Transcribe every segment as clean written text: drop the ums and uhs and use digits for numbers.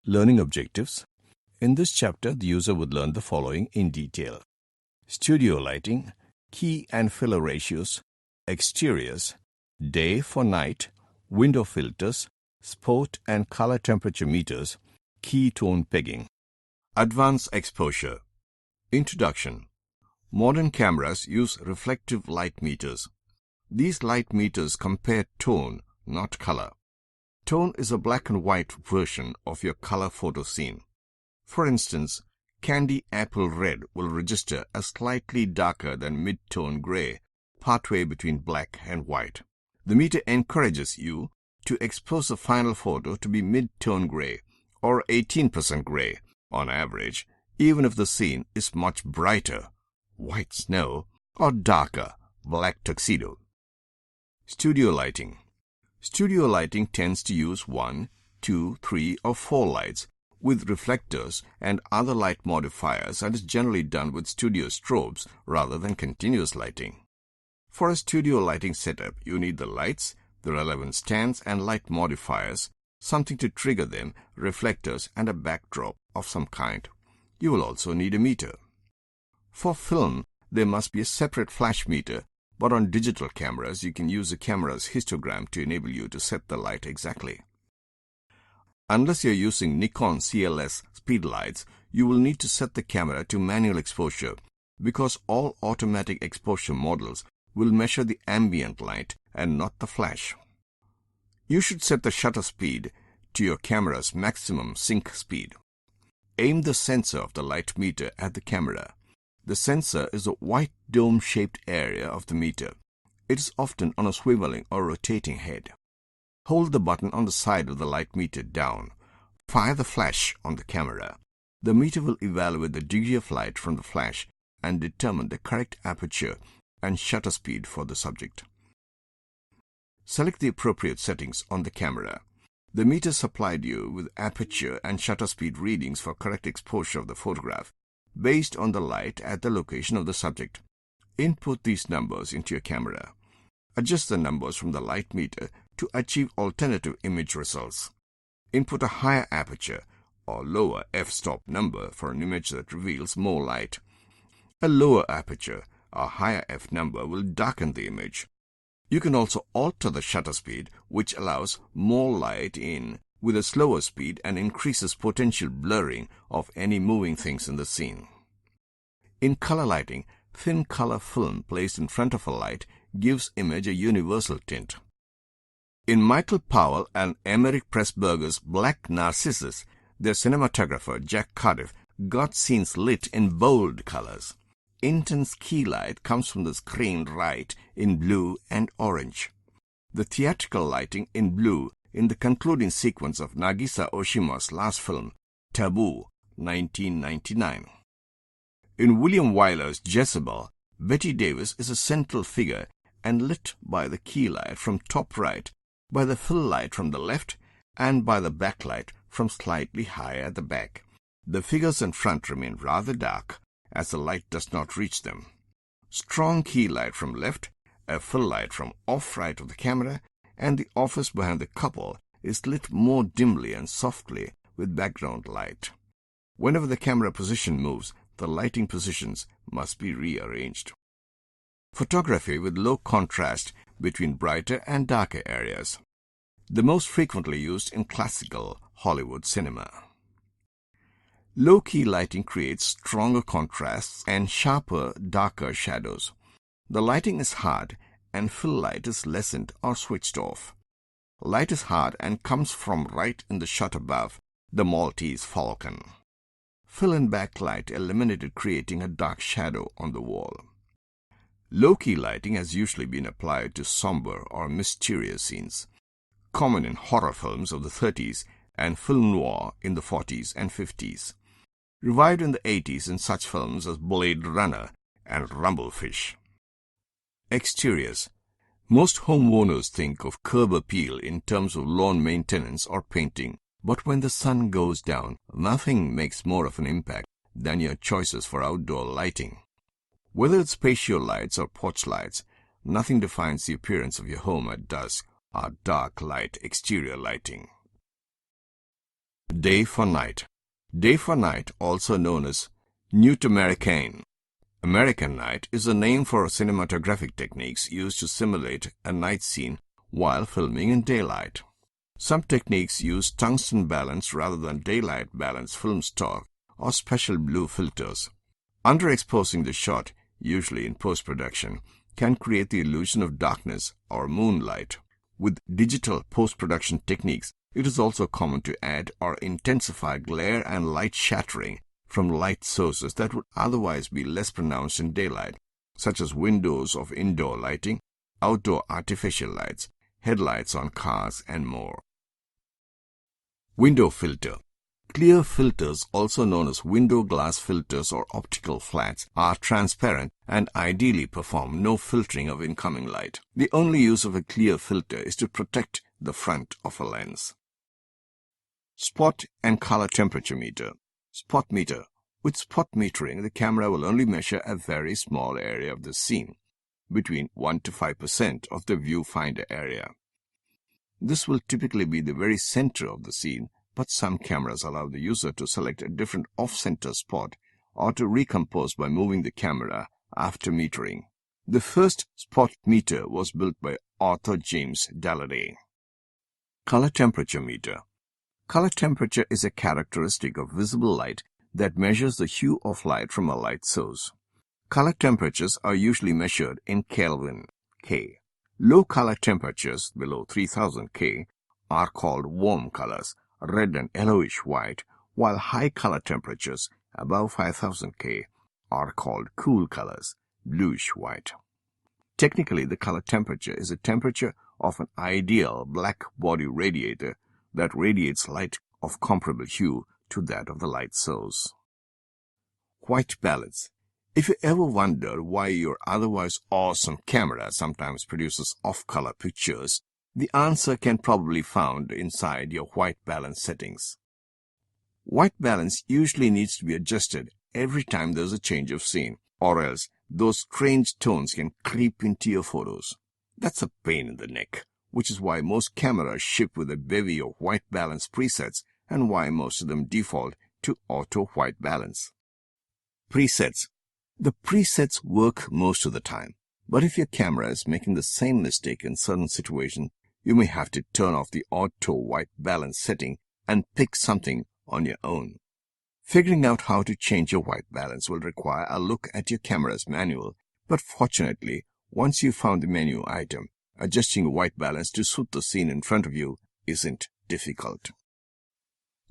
Learning objectives. In this chapter, the user would learn the following in detail. Studio lighting, key and filler ratios, exteriors, day for night, window filters, spot and color temperature meters, key tone pegging. Advanced exposure. Introduction. Modern cameras use reflective light meters. These light meters compare tone, not color. Tone is a black and white version of your color photo scene. For instance, candy apple red will register as slightly darker than mid-tone gray, partway between black and white. The meter encourages you to expose the final photo to be mid-tone gray, or 18% gray, on average, even if the scene is much brighter, white snow, or darker, black tuxedo. Studio lighting. Studio lighting tends to use 1, 2, 3, or 4 lights with reflectors and other light modifiers, and is generally done with studio strobes rather than continuous lighting. For a studio lighting setup, you need the lights, the relevant stands and light modifiers, something to trigger them, reflectors, and a backdrop of some kind. You will also need a meter. For film, there must be a separate flash meter, but on digital cameras, you can use the camera's histogram to enable you to set the light exactly. Unless you're using Nikon CLS speed lights, you will need to set the camera to manual exposure because all automatic exposure models will measure the ambient light and not the flash. You should set the shutter speed to your camera's maximum sync speed. Aim the sensor of the light meter at the camera. The sensor is a white dome-shaped area of the meter. It is often on a swiveling or rotating head. Hold the button on the side of the light meter down. Fire the flash on the camera. The meter will evaluate the degree of light from the flash and determine the correct aperture and shutter speed for the subject. Select the appropriate settings on the camera. The meter supplied you with aperture and shutter speed readings for correct exposure of the photograph based on the light at the location of the subject. Input these numbers into your camera. Adjust the numbers from the light meter to achieve alternative image results. Input a higher aperture or lower f-stop number for an image that reveals more light. A lower aperture or higher f number will darken the image. You can also alter the shutter speed, which allows more light in with a slower speed and increases potential blurring of any moving things in the scene. In color lighting, thin color film placed in front of a light gives image a universal tint. In Michael Powell and Emeric Pressburger's Black Narcissus, their cinematographer Jack Cardiff got scenes lit in bold colors. Intense key light comes from the screen right in blue and orange. The theatrical lighting in blue in the concluding sequence of Nagisa Oshima's last film, Taboo, 1999. In William Wyler's Jezebel, Betty Davis is a central figure and lit by the key light from top right, by the fill light from the left, and by the backlight from slightly higher at the back. The figures in front remain rather dark, as the light does not reach them. Strong key light from left, a fill light from off-right of the camera, and the office behind the couple is lit more dimly and softly with background light. Whenever the camera position moves, the lighting positions must be rearranged. Photography with low contrast between brighter and darker areas. The most frequently used in classical Hollywood cinema. Low-key lighting creates stronger contrasts and sharper, darker shadows. The lighting is hard and fill light is lessened or switched off. Light is hard and comes from right in the shot above, the Maltese Falcon. Fill and backlight eliminated, creating a dark shadow on the wall. Low-key lighting has usually been applied to somber or mysterious scenes, common in horror films of the 30s and film noir in the 40s and 50s. Revived in the 80s in such films as Blade Runner and Rumblefish. Exteriors. Most homeowners think of curb appeal in terms of lawn maintenance or painting, but when the sun goes down, nothing makes more of an impact than your choices for outdoor lighting. Whether it's patio lights or porch lights, nothing defines the appearance of your home at dusk or dark light exterior lighting. Day for night. Day for night, also known as Newt-American. American night is a name for cinematographic techniques used to simulate a night scene while filming in daylight. Some techniques use tungsten balance rather than daylight balance film stock or special blue filters. Underexposing the shot, usually in post-production, can create the illusion of darkness or moonlight. With digital post-production techniques, it is also common to add or intensify glare and light shattering from light sources that would otherwise be less pronounced in daylight, such as windows of indoor lighting, outdoor artificial lights, headlights on cars, and more. Window filter. Clear filters, also known as window glass filters or optical flats, are transparent and ideally perform no filtering of incoming light. The only use of a clear filter is to protect the front of a lens. Spot and color temperature meter. Spot meter. With spot metering, the camera will only measure a very small area of the scene, between 1 to 5% of the viewfinder area. This will typically be the very center of the scene, but some cameras allow the user to select a different off-center spot or to recompose by moving the camera after metering. The first spot meter was built by Arthur James Dalladie. Color temperature meter. Color temperature is a characteristic of visible light that measures the hue of light from a light source. Color temperatures are usually measured in Kelvin, K. Low color temperatures below 3000 K are called warm colors, red and yellowish white, while high color temperatures above 5000 K are called cool colors, bluish white. Technically, the color temperature is the temperature of an ideal black body radiator that radiates light of comparable hue to that of the light source. White balance. If you ever wondered why your otherwise awesome camera sometimes produces off-color pictures, the answer can probably be found inside your white balance settings. White balance usually needs to be adjusted every time there's a change of scene, or else those strange tones can creep into your photos. That's a pain in the neck, which is why most cameras ship with a bevy of white balance presets and why most of them default to auto white balance. Presets. The presets work most of the time, but if your camera is making the same mistake in certain situations, you may have to turn off the auto white balance setting and pick something on your own. Figuring out how to change your white balance will require a look at your camera's manual, but fortunately, once you've found the menu item, adjusting white balance to suit the scene in front of you isn't difficult.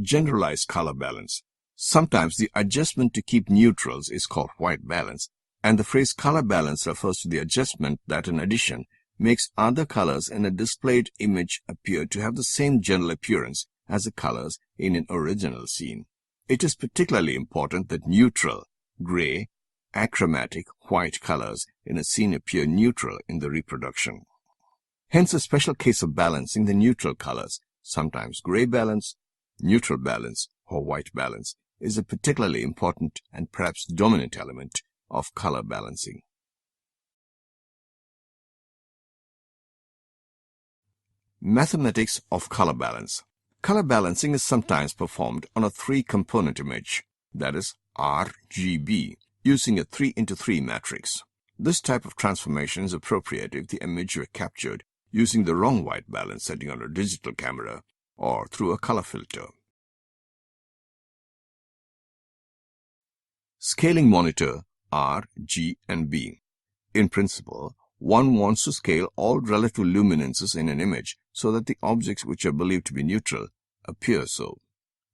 Generalize color balance. Sometimes the adjustment to keep neutrals is called white balance, and the phrase color balance refers to the adjustment that, in addition, makes other colors in a displayed image appear to have the same general appearance as the colors in an original scene. It is particularly important that neutral, gray, achromatic, white colors in a scene appear neutral in the reproduction. Hence a special case of balancing the neutral colors, sometimes gray balance, neutral balance, or white balance, is a particularly important and perhaps dominant element of color balancing. Mathematics of color balance. Color balancing is sometimes performed on a three-component image, that is RGB, using a 3x3 matrix. This type of transformation is appropriate if the image were captured using the wrong white balance setting on a digital camera or through a color filter. Scaling monitor R, G, and B. In principle, one wants to scale all relative luminances in an image so that the objects which are believed to be neutral appear so.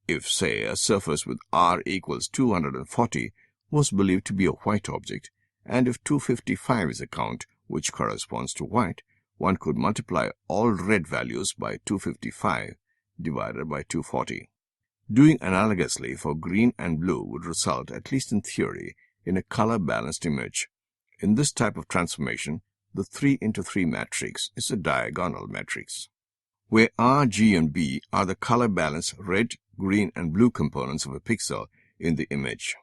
If, say, a surface with R equals 240 was believed to be a white object, and if 255 is a count which corresponds to white, one could multiply all red values by 255 divided by 240. Doing analogously for green and blue would result, at least in theory, in a color-balanced image. In this type of transformation, the 3x3 matrix is a diagonal matrix, where R, G, and B are the color-balanced red, green, and blue components of a pixel in the image.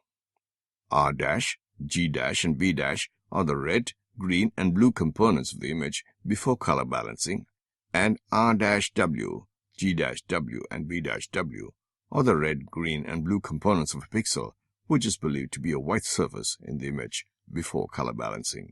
R', G', and B' are the red, green, and blue components of the image before color balancing, and R', W, G', W, and B', W or the red, green, and blue components of a pixel, which is believed to be a white surface in the image before color balancing.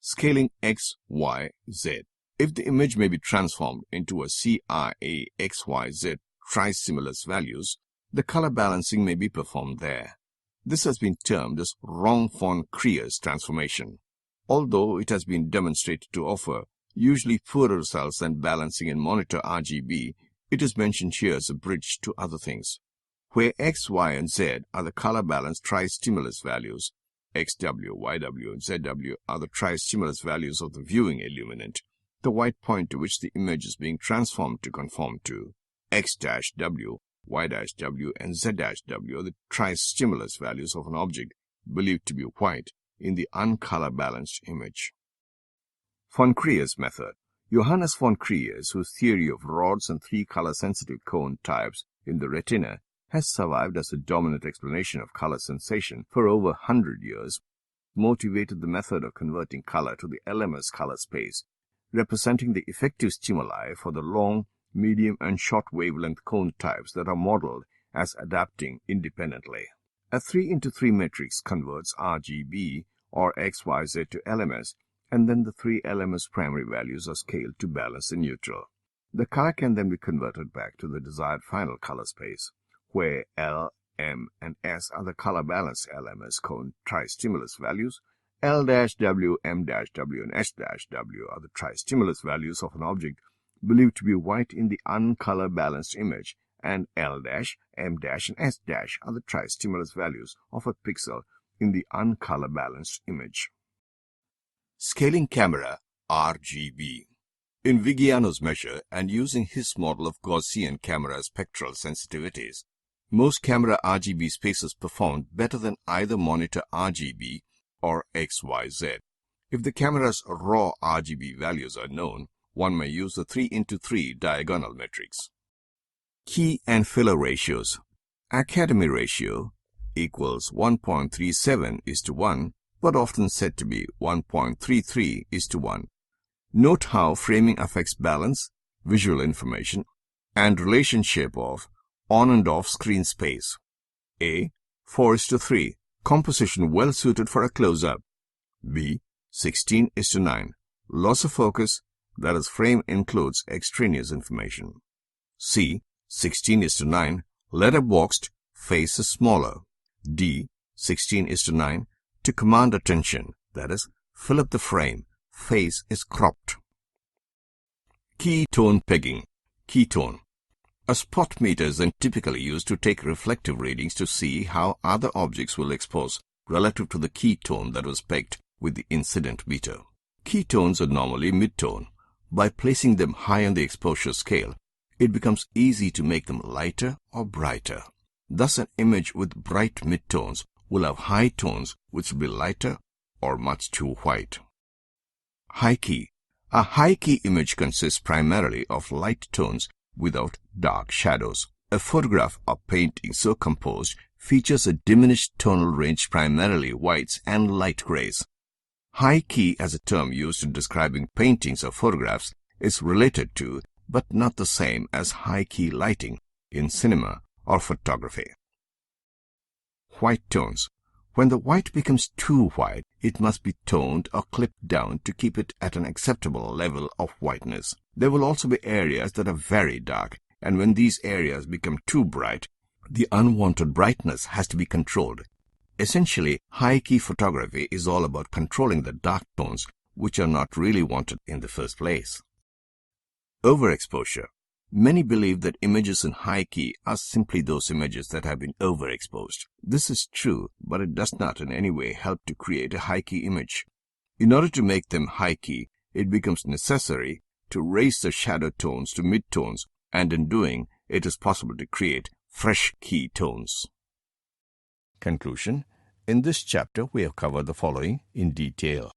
Scaling X, Y, Z. If the image may be transformed into a CIA XYZ tristimulus values, the color balancing may be performed there. This has been termed as Wrong-von-Kreyers transformation. Although it has been demonstrated to offer usually poorer results than balancing in monitor RGB, it is mentioned here as a bridge to other things. Where X, Y, and Z are the color balanced tristimulus values, XW, YW, and ZW are the tristimulus values of the viewing illuminant, the white point to which the image is being transformed to conform to. X-W, Y-W, and Z-W are the tristimulus values of an object believed to be white in the uncolor-balanced image. Von Kreyer's method. Johannes von Kreyers, whose theory of rods and three color-sensitive cone types in the retina has survived as a dominant explanation of color sensation for over 100 years, motivated the method of converting color to the LMS color space, representing the effective stimuli for the long, medium, and short wavelength cone types that are modeled as adapting independently. A 3x3 matrix converts RGB or XYZ to LMS, and then the three LMS primary values are scaled to balance in neutral. The color can then be converted back to the desired final color space, where L, M, and S are the color-balanced LMS cone tristimulus values. L-W, M-W, and S-W are the tristimulus values of an object believed to be white in the uncolor-balanced image, and L-, M-, and S- are the tristimulus values of a pixel in the uncolor-balanced image. Scaling camera RGB. In Viggiano's measure and using his model of Gaussian camera spectral sensitivities, most camera RGB spaces performed better than either monitor RGB or XYZ. If the camera's raw RGB values are known, one may use the 3x3 diagonal matrix. Key and filler ratios. Academy ratio equals 1.37:1, but often said to be 1.33:1. Note how framing affects balance, visual information, and relationship of on and off screen space. A. 4:3, composition well suited for a close-up. B. 16:9, loss of focus, that is, frame includes extraneous information. C. 16:9, letterboxed, face is smaller. D. 16:9, to command attention, that is, fill up the frame, face is cropped. Key tone pegging. Key tone. A spot meter is then typically used to take reflective readings to see how other objects will expose relative to the key tone that was pegged with the incident meter. Key tones are normally mid-tone. By placing them high on the exposure scale, it becomes easy to make them lighter or brighter. Thus, an image with bright midtones will have high tones which will be lighter or much too white. Heike. A Heike image consists primarily of light tones without dark shadows. A photograph or painting so composed features a diminished tonal range, primarily whites and light grays. Heike, as a term used in describing paintings or photographs, is related to, but not the same as high-key lighting in cinema or photography. White tones. When the white becomes too white, it must be toned or clipped down to keep it at an acceptable level of whiteness. There will also be areas that are very dark, and when these areas become too bright, the unwanted brightness has to be controlled. Essentially, high-key photography is all about controlling the dark tones, which are not really wanted in the first place. Overexposure. Many believe that images in high key are simply those images that have been overexposed. This is true, but it does not in any way help to create a high key image. In order to make them high key, it becomes necessary to raise the shadow tones to mid-tones, and in doing, it is possible to create fresh key tones. Conclusion. In this chapter, we have covered the following in detail: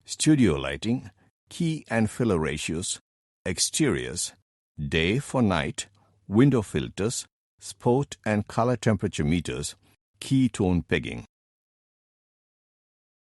studio lighting, key and filler ratios, exteriors, day for night, window filters, spot and color temperature meters, key tone pegging.